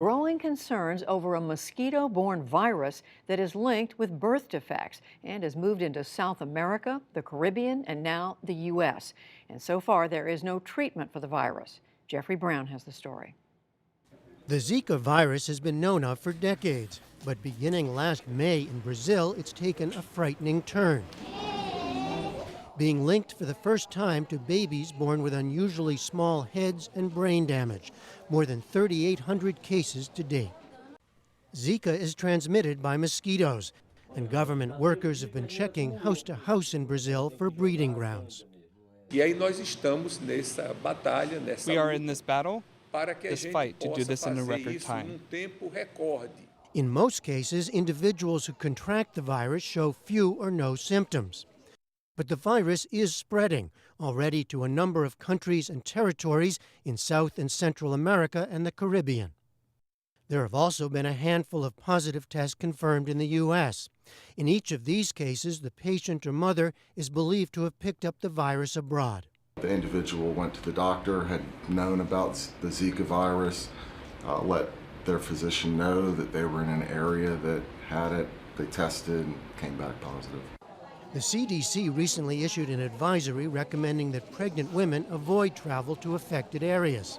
Growing concerns over a mosquito-borne virus that is linked with birth defects and has moved into South America, the Caribbean, and now the U.S. And so far, there is no treatment for the virus. Jeffrey Brown has the story. The Zika virus has been known of for decades, but beginning last May in Brazil, it's taken a frightening turn, being linked for the first time to babies born with unusually small heads and brain damage, more than 3,800 cases to date. Zika is transmitted by mosquitoes, and government workers have been checking house to house in Brazil for breeding grounds. E aí nós estamos nessa batalha, nessa We are luta, in this battle, para que a this gente fight, to do possa this in a fazer record isso time. num tempo recorde. In most cases, individuals who contract the virus show few or no symptoms. But the virus is spreading already to a number of countries and territories in South and Central America and the Caribbean. There have also been a handful of positive tests confirmed in the U.S. In each of these cases, the patient or mother is believed to have picked up the virus abroad. The individual went to the doctor, had known about the Zika virus, let their physician know that they were in an area that had it. They tested and came back positive. The CDC recently issued an advisory recommending that pregnant women avoid travel to affected areas,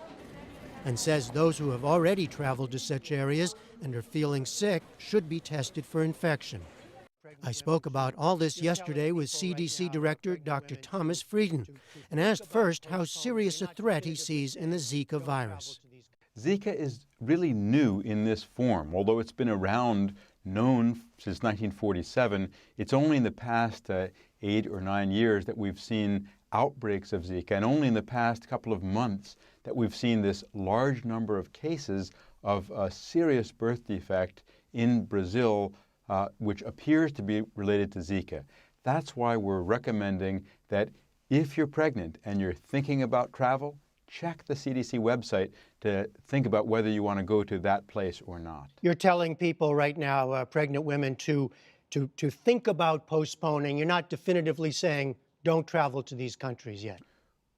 and says those who have already traveled to such areas and are feeling sick should be tested for infection. I spoke about all this yesterday with CDC Director Dr. Thomas Frieden and asked first how serious a threat he sees in the Zika virus. Zika is really new in this form. Although it's been around, known since 1947, it's only in the past 8 or 9 years that we've seen outbreaks of Zika, and only in the past couple of months that we've seen this large number of cases of a serious birth defect in Brazil, which appears to be related to Zika. That's why we're recommending that if you're pregnant and you're thinking about travel, check the CDC website to think about whether you want to go to that place or not. You're telling people right now, pregnant women, to think about postponing. You're not definitively saying don't travel to these countries yet.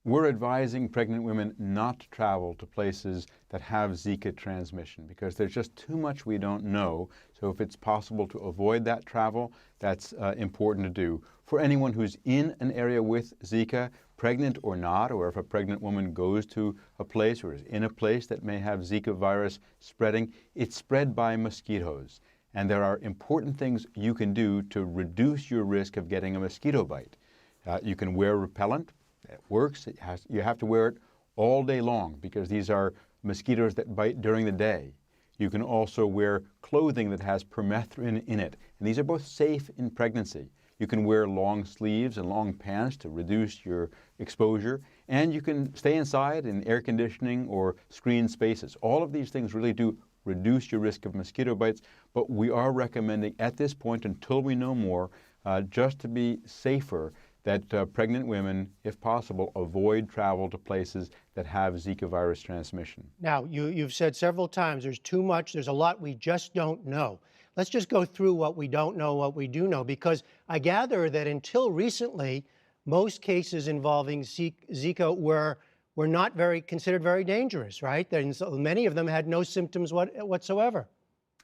We're advising pregnant women not to travel to places that have Zika transmission because there's just too much we don't know. So if it's possible to avoid that travel, that's important to do. For anyone who's in an area with Zika, pregnant or not, or if a pregnant woman goes to a place or is in a place that may have Zika virus spreading, it's spread by mosquitoes. And there are important things you can do to reduce your risk of getting a mosquito bite. You can wear repellent. It works. You have to wear it all day long because these are mosquitoes that bite during the day. You can also wear clothing that has permethrin in it, and these are both safe in pregnancy. You can wear long sleeves and long pants to reduce your exposure, and you can stay inside in air conditioning or screened spaces. All of these things really do reduce your risk of mosquito bites, but we are recommending at this point, until we know more, just to be safer, that pregnant women, if possible, avoid travel to places that have Zika virus transmission. Now, you've said several times there's too much, there's a lot we just don't know. Let's just go through what we don't know, what we do know, because I gather that until recently, most cases involving Zika were not considered very dangerous, right? And so many of them had no symptoms whatsoever.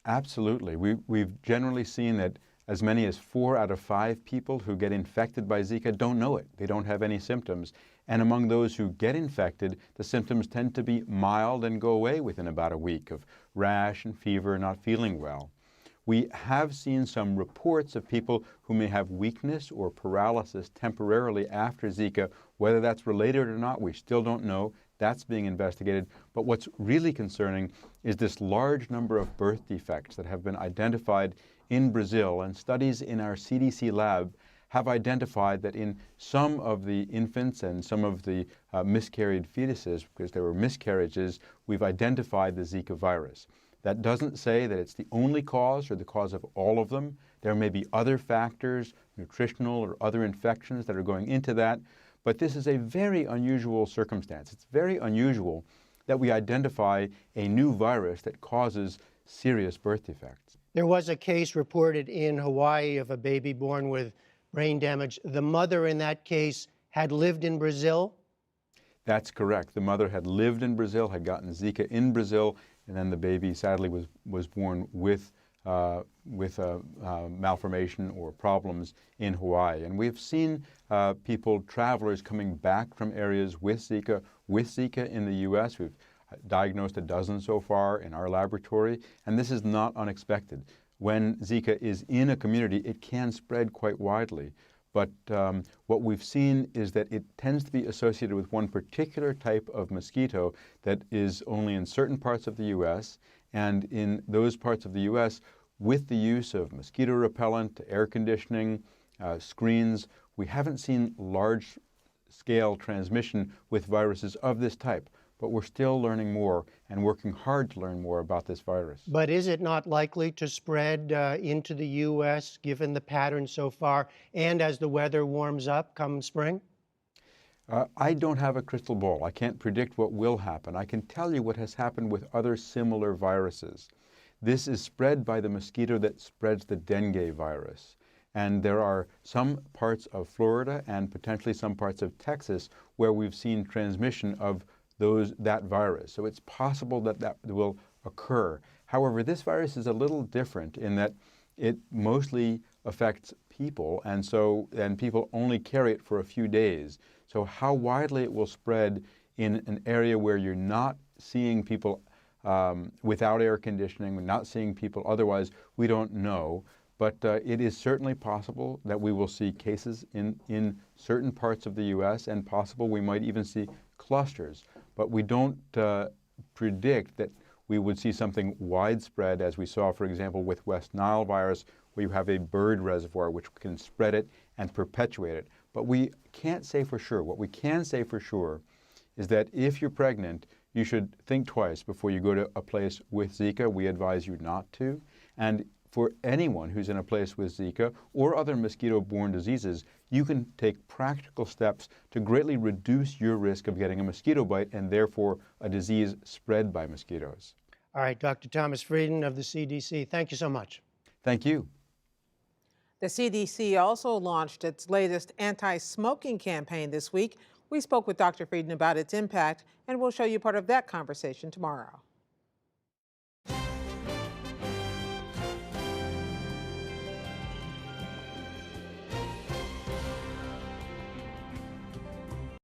Absolutely. We've generally seen that as many as 4 out of 5 people who get infected by Zika don't know it. They don't have any symptoms. And among those who get infected, the symptoms tend to be mild and go away within about a week of rash and fever, not feeling well. We have seen some reports of people who may have weakness or paralysis temporarily after Zika. Whether that's related or not, we still don't know. That's being investigated. But what's really concerning is this large number of birth defects that have been identified in Brazil, and studies in our CDC lab have identified that in some of the infants and some of the miscarried fetuses, because there were miscarriages, we've identified the Zika virus. That doesn't say that it's the only cause or the cause of all of them. There may be other factors, nutritional or other infections that are going into that, but this is a very unusual circumstance. It's very unusual that we identify a new virus that causes serious birth defects. There was a case reported in Hawaii of a baby born with brain damage. The mother in that case had lived in Brazil? That's correct. The mother had lived in Brazil, had gotten Zika in Brazil, and then the baby sadly was born with malformation or problems in Hawaii. And we've seen travelers coming back from areas with Zika in the U.S. We've diagnosed a dozen so far in our laboratory, and this is not unexpected. When Zika is in a community, it can spread quite widely. But what we've seen is that it tends to be associated with one particular type of mosquito that is only in certain parts of the U.S., and in those parts of the U.S., with the use of mosquito repellent, air conditioning, screens, we haven't seen large-scale transmission with viruses of this type. But we're still learning more and working hard to learn more about this virus. But is it not likely to spread into the U.S., given the pattern so far, and as the weather warms up come spring? I don't have a crystal ball. I can't predict what will happen. I can tell you what has happened with other similar viruses. This is spread by the mosquito that spreads the dengue virus. And there are some parts of Florida and potentially some parts of Texas where we've seen transmission of that virus. So it's possible that that will occur. However, this virus is a little different in that it mostly affects people, and people only carry it for a few days. So how widely it will spread in an area where you're not seeing people without air conditioning, we're not seeing people otherwise, we don't know. But it is certainly possible that we will see cases in certain parts of the U.S., and possible we might even see clusters. But we don't predict that we would see something widespread as we saw, for example, with West Nile virus, where you have a bird reservoir which can spread it and perpetuate it. But we can't say for sure. What we can say for sure is that if you're pregnant, you should think twice before you go to a place with Zika. We advise you not to. And for anyone who's in a place with Zika or other mosquito-borne diseases, you can take practical steps to greatly reduce your risk of getting a mosquito bite and therefore a disease spread by mosquitoes. All right, Dr. Thomas Frieden of the CDC, thank you so much. Thank you. The CDC also launched its latest anti-smoking campaign this week. We spoke with Dr. Frieden about its impact, and we'll show you part of that conversation tomorrow.